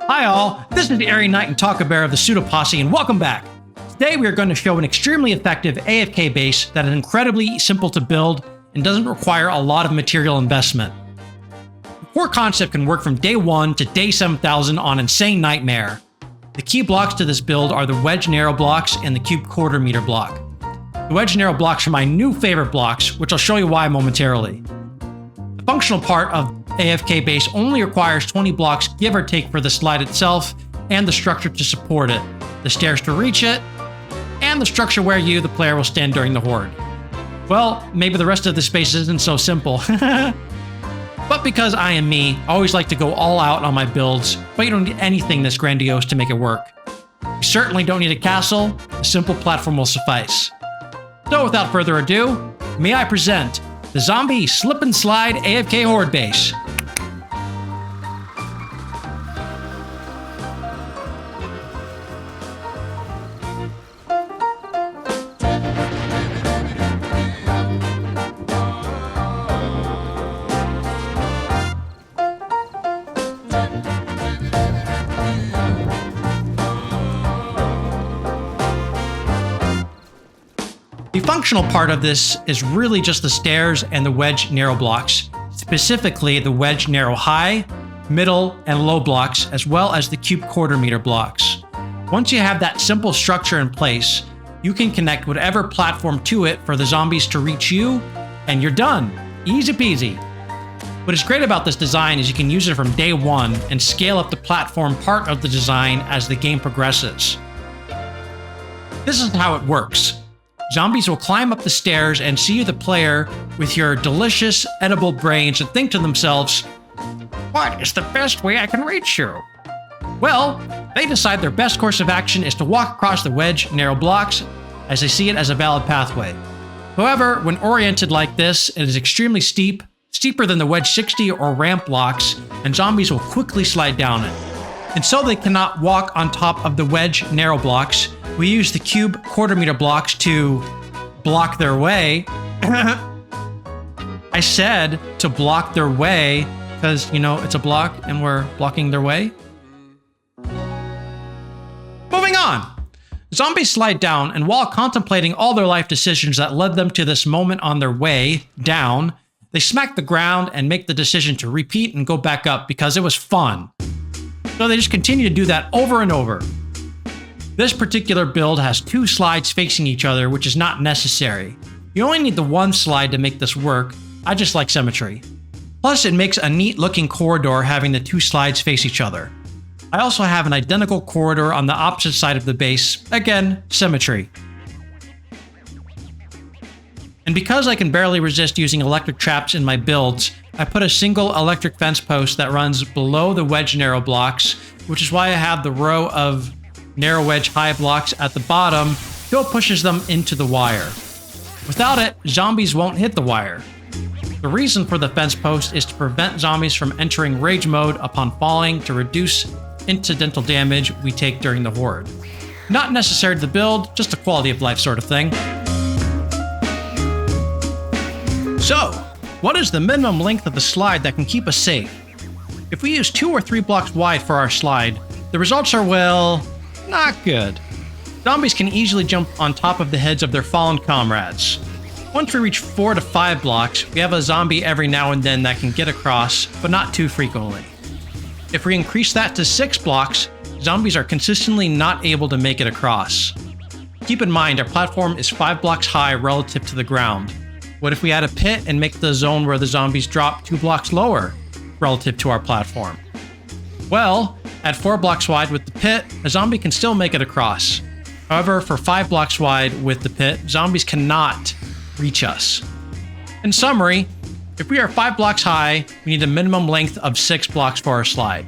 Hi all, this is the Airy Knight and Talker Bear of the Pseudo Posse, and welcome back. Today we are going to show an extremely effective AFK base that is incredibly simple to build and doesn't require a lot of material investment. The core concept can work from day 1 to day 7000 on Insane Nightmare. The key blocks to this build are the Wedge Narrow Blocks and the Cube Quarter Meter block. The Wedge Narrow Blocks are my new favorite blocks, which I'll show you why momentarily. The functional part of AFK base only requires 20 blocks give or take for the slide itself and the structure to support it, the stairs to reach it, and the structure where you, the player, will stand during the Horde. Well, maybe the rest of the space isn't so simple. But because I am me, I always like to go all out on my builds, but you don't need anything this grandiose to make it work. You certainly don't need a castle, a simple platform will suffice. So without further ado, may I present the Zombie Slip and Slide AFK Horde base. The functional part of this is really just the stairs and the Wedge Narrow Blocks, specifically the Wedge Narrow High, Middle, and Low blocks, as well as the Cube Quarter Meter blocks. Once you have that simple structure in place, you can connect whatever platform to it for the zombies to reach you, and you're done. Easy peasy. What is great about this design is you can use it from day 1 and scale up the platform part of the design as the game progresses. This is how it works. Zombies will climb up the stairs and see you, the player, with your delicious, edible brains and think to themselves, "What is the best way I can reach you?" Well, they decide their best course of action is to walk across the Wedge Narrow Blocks, as they see it as a valid pathway. However, when oriented like this, it is extremely steep, steeper than the Wedge 60 or ramp blocks, and zombies will quickly slide down it. And so they cannot walk on top of the Wedge Narrow Blocks, we use the Cube Quarter Meter blocks to block their way. I said to block their way because, you know, it's a block and we're blocking their way. Moving on. Zombies slide down, and while contemplating all their life decisions that led them to this moment on their way down, they smack the ground and make the decision to repeat and go back up because it was fun. So they just continue to do that over and over. This particular build has 2 slides facing each other, which is not necessary. You only need the 1 slide to make this work. I just like symmetry. Plus, it makes a neat looking corridor having the 2 slides face each other. I also have an identical corridor on the opposite side of the base. Again, symmetry. And because I can barely resist using electric traps in my builds, I put a single electric fence post that runs below the Wedge Narrow Blocks, which is why I have the row of Narrow Wedge High blocks at the bottom till it pushes them into the wire. Without it, zombies won't hit the wire. The reason for the fence post is to prevent zombies from entering rage mode upon falling to reduce incidental damage we take during the Horde. Not necessary to the build, just a quality of life sort of thing. So, what is the minimum length of the slide that can keep us safe? If we use 2 or 3 blocks wide for our slide, the results are, well, not good. Zombies can easily jump on top of the heads of their fallen comrades. Once we reach 4 to 5 blocks, we have a zombie every now and then that can get across, but not too frequently. If we increase that to 6 blocks, zombies are consistently not able to make it across. Keep in mind, our platform is 5 blocks high relative to the ground. What if we add a pit and make the zone where the zombies drop 2 blocks lower relative to our platform? Well, at 4 blocks wide with the pit, a zombie can still make it across. However, for 5 blocks wide with the pit, zombies cannot reach us. In summary, if we are 5 blocks high, we need a minimum length of 6 blocks for our slide.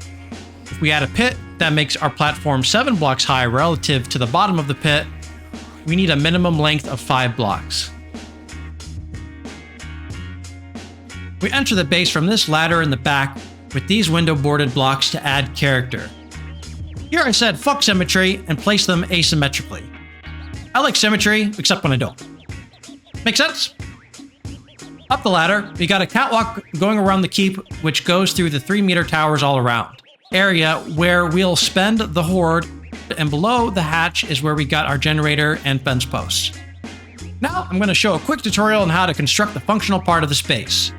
If we add a pit that makes our platform 7 blocks high relative to the bottom of the pit, we need a minimum length of 5 blocks. We enter the base from this ladder in the back with these window boarded blocks to add character. Here I said fuck symmetry and place them asymmetrically. I like symmetry, except when I don't. Make sense? Up the ladder, we got a catwalk going around the keep, which goes through the 3-meter towers all around. area where we'll spend the Horde, and below the hatch is where we got our generator and fence posts. Now I'm going to show a quick tutorial on how to construct the functional part of the space.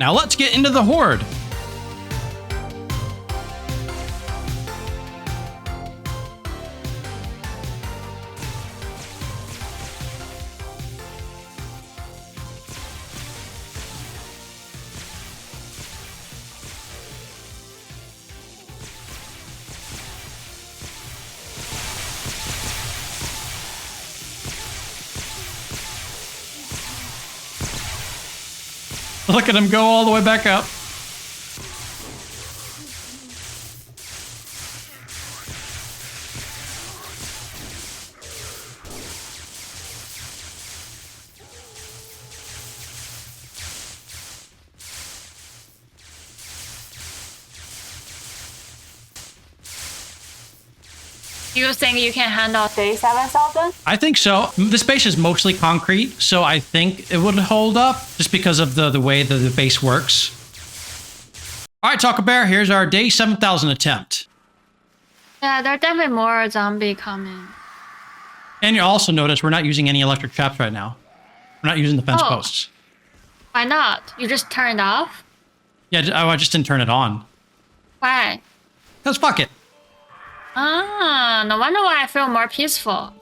now let's get into the Horde. Look at him go all the way back up. You think you can handle 37,000? I think so. This base is mostly concrete, so I think it would hold up just because of the way that the base works. All right, Taco Bear, here's our day 7,000 attempt. Yeah, there are definitely more zombies coming. And you also notice we're not using any electric traps right now. We're not using the fence posts. Why not? You just turn it off? Yeah, I just didn't turn it on. Why? Because fuck it. Ah, no wonder why I feel more peaceful.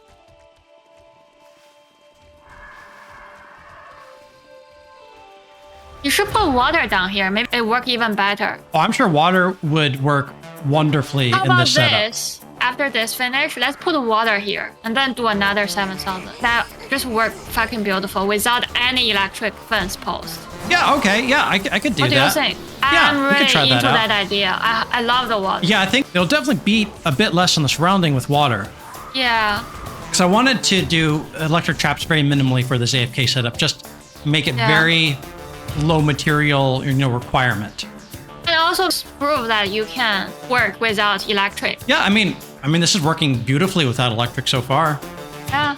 You should put water down here. Maybe it work even better. Oh, I'm sure water would work wonderfully in this setup. How about this? After this finish, let's put water here and then do another 7,000. That just work fucking beautiful without any electric fence post. Yeah, okay, yeah, I could do that. What do you think? Yeah, I'm we could try really into that out. that idea. I love the water. Yeah, I think it'll definitely beat a bit less on the surrounding with water. Yeah. Because I wanted to do electric traps very minimally for this AFK setup, just make it very low material, requirement. And also prove that you can work without electric. Yeah, I mean, this is working beautifully without electric so far. Yeah.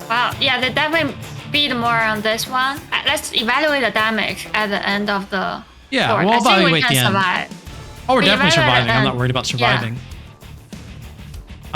Wow. Yeah, they definitely beat more on this one. Let's evaluate the damage at the end of the board. We'll I think we evaluate can the end. survive. Oh, we're We definitely evaluate surviving. the I'm not end. worried about surviving.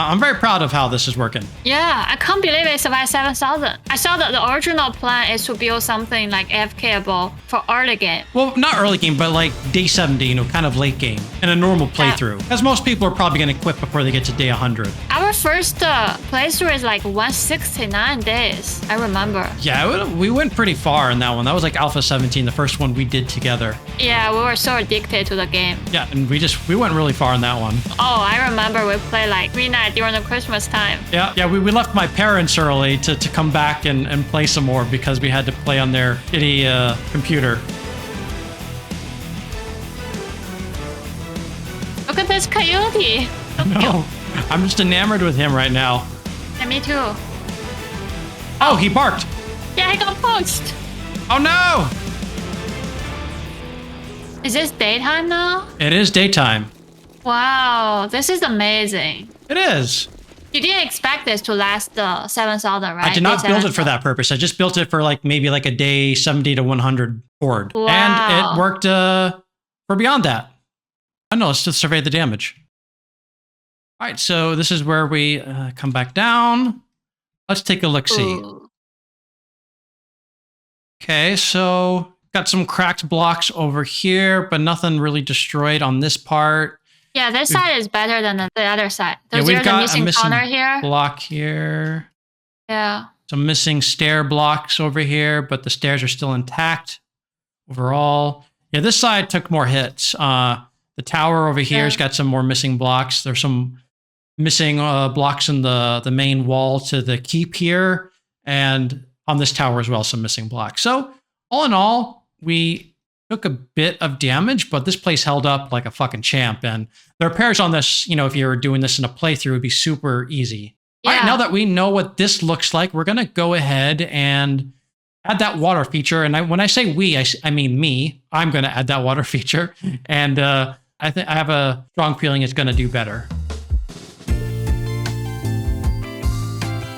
I'm very proud of how this is working. Yeah, I can't believe it survived 7,000. I saw that the original plan is to build something like AFK-able for early game. Well, not early game, but like day 70, kind of late game in a normal playthrough. As most people are probably going to quit before they get to day 100. Our first playthrough is like 169 days, I remember. Yeah, we went pretty far in that one. That was like Alpha 17, the first one we did together. Yeah, we were so addicted to the game. Yeah, and we went really far in that one. Oh, I remember we played like midnight during the Christmas time. Yeah, we left my parents early to come back and play some more because we had to play on their shitty computer. Look at this coyote. No, I'm just enamored with him right now. Yeah, me too. Oh, he barked. Yeah, he got poached. Oh no! Is this daytime now? It is daytime. Wow, this is amazing. It is. You didn't expect this to last 7,000, right? I did not build it for that purpose. I just built it for maybe a day 70 to 100 horde. Wow. And it worked for beyond that. I know, let's just survey the damage. All right, so this is where we come back down. Let's take a look-see. Okay, so got some cracked blocks over here, but nothing really destroyed on this part. Yeah, this side is better than the other side. Yeah, There's got a missing corner here. Block here. Yeah. Some missing stair blocks over here, but the stairs are still intact overall. Yeah, this side took more hits. The tower over here has got some more missing blocks. There's some missing blocks in the main wall to the keep here, and on this tower as well, some missing blocks. So all in all, we took a bit of damage, but this place held up like a fucking champ. And the repairs on this, if you were doing this in a playthrough, would be super easy. Yeah. All right, now that we know what this looks like, we're going to go ahead and add that water feature. And when I say we, I mean me. I'm going to add that water feature. And I have a strong feeling it's going to do better.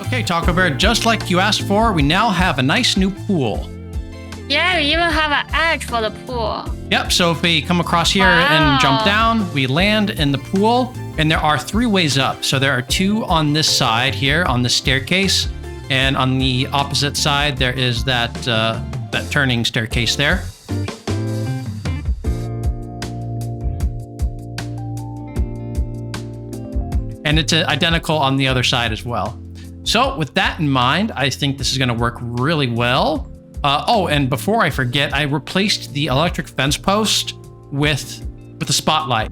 Okay, Taco Bear, just like you asked for, we now have a nice new pool. Yeah, we even have an edge for the pool. Yep, so if we come across here and jump down, we land in the pool, and there are 3 ways up. So there are 2 on this side here, on the staircase, And on the opposite side, there is that turning staircase there. And it's identical on the other side as well. So with that in mind, I think this is going to work really well. Oh, and before I forget, I replaced the electric fence post with a spotlight.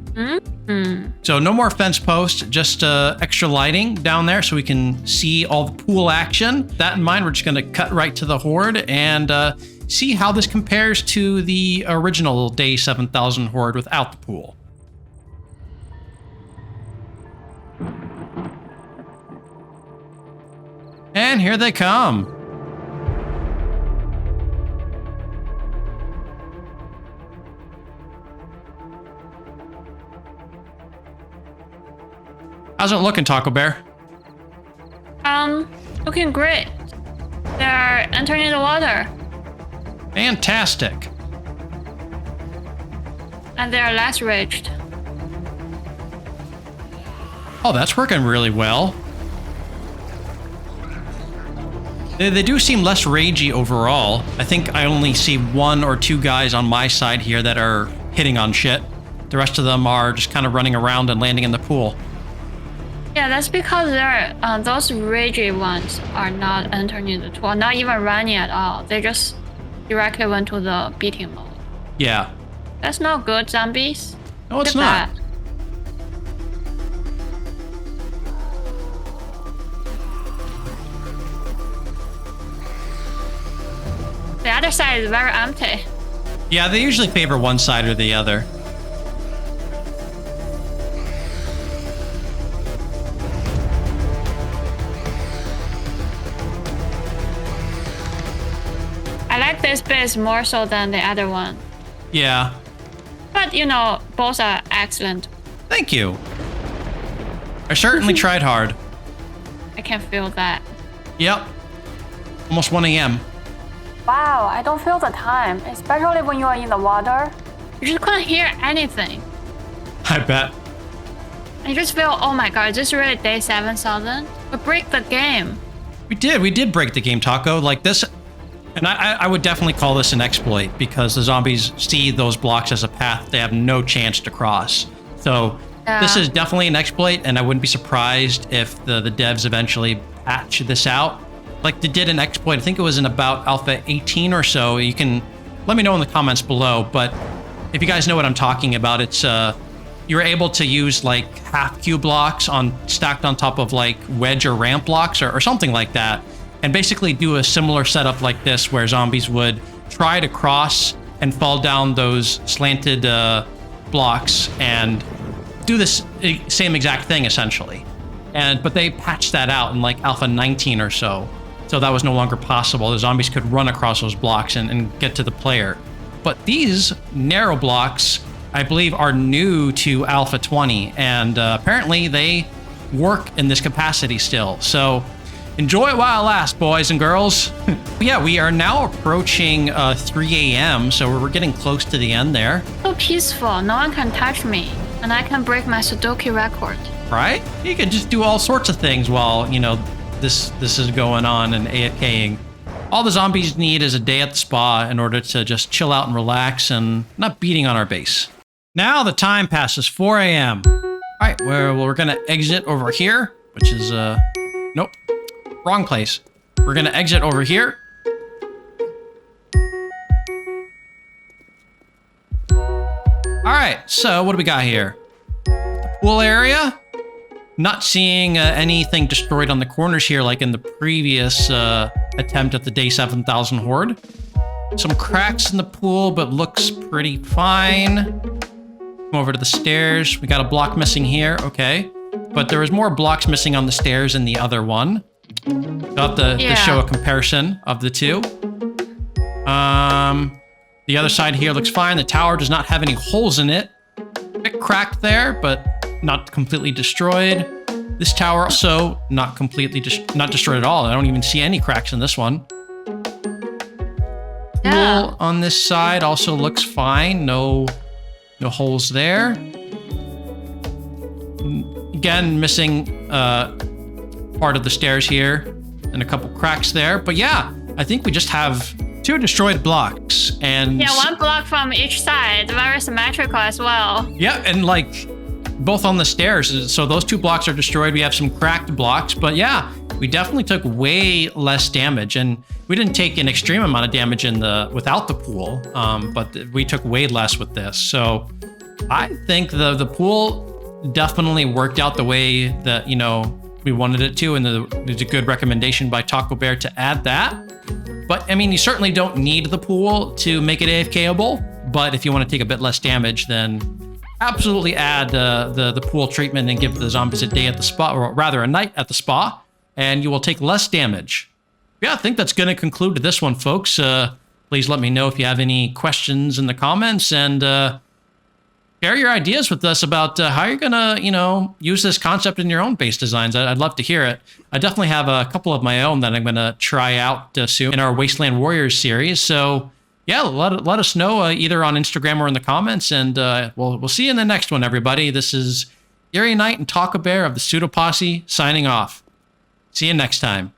So no more fence post, just extra lighting down there so we can see all the pool action. That in mind, we're just going to cut right to the Horde and see how this compares to the original Day 7000 Horde without the pool. And here they come. How's it looking, Taco Bear? Looking great. They're entering the water. Fantastic. And they're less raged. Oh, that's working really well. They do seem less ragey overall. I think I only see 1 or 2 guys on my side here that are hitting on shit. The rest of them are just kind of running around and landing in the pool. Yeah, that's because they're those ragey ones are not entering the pool, not even running at all. They just directly went to the beating mode. Yeah. That's not good, zombies. No, it's Look at not. that. The other side is very empty. Yeah, they usually favor one side or the other. I like this base more so than the other one. Yeah. But you know, both are excellent. Thank you. I certainly tried hard. I can feel that. Yep. Almost 1 a.m. Wow, I don't feel the time, especially when you are in the water. You just couldn't hear anything. I bet. I just feel, oh my god, is this really day 7000? We break the game. We did break the game, Taco. Like this, and I would definitely call this an exploit because the zombies see those blocks as a path they have no chance to cross. So this is definitely an exploit, and I wouldn't be surprised if the devs eventually patch this out. Like they did an exploit, I think it was in about Alpha 18 or so. You can let me know in the comments below, but if you guys know what I'm talking about, it's you're able to use like half Q blocks stacked on top of like wedge or ramp blocks or something like that, and basically do a similar setup like this where zombies would try to cross and fall down those slanted blocks and do this same exact thing essentially. But they patched that out in like Alpha 19 or so. So that was no longer possible. The zombies could run across those blocks and get to the player. But these narrow blocks, I believe, are new to Alpha 20, and apparently they work in this capacity still. So enjoy it while it lasts, boys and girls. Yeah, we are now approaching 3 a.m., so we're getting close to the end there. So peaceful, no one can touch me, and I can break my Sudoku record. Right? You can just do all sorts of things while, you know, this is going on and AFKing. All the zombies need is a day at the spa in order to just chill out and relax and not beating on our base. Now the time passes 4 a.m. All right, we're gonna exit over here, which is, nope, wrong place. We're gonna exit over here. All right, so what do we got here? The pool area. Not seeing anything destroyed on the corners here like in the previous attempt at the Day 7000 Horde. Some cracks in the pool, but looks pretty fine. Come over to the stairs. We got a block missing here, okay. But there was more blocks missing on the stairs in the other one. Got to show a comparison of the two. The other side here looks fine. The tower does not have any holes in it. A bit cracked there, but not completely destroyed. This tower also not completely not destroyed at all. I don't even see any cracks in this one. Yeah. Pool on this side also looks fine. No holes there. Again, missing part of the stairs here. and a couple cracks there. But yeah, I think we just have 2 destroyed blocks. And yeah, 1 block from each side, very symmetrical as well. yeah, and like both on the stairs. So those 2 blocks are destroyed. We have some cracked blocks, but yeah, we definitely took way less damage, and we didn't take an extreme amount of damage without the pool, but we took way less with this. So I think the pool definitely worked out the way that, you know, we wanted it to, and there's a good recommendation by Taco Bear to add that. But I mean, you certainly don't need the pool to make it AFKable, but if you want to take a bit less damage, then absolutely add the pool treatment and give the zombies a day at the spa, or rather a night at the spa, and you will take less damage. Yeah, I think that's going to conclude this one, folks. Please let me know if you have any questions in the comments, and share your ideas with us about how you're going to, you know, use this concept in your own base designs. I'd love to hear it. I definitely have a couple of my own that I'm going to try out soon in our Wasteland Warriors series. So yeah, let us know either on Instagram or in the comments, and we'll see you in the next one, everybody. This is Eerie Knight and Taco Bear of the Pseudo Posse signing off. See you next time.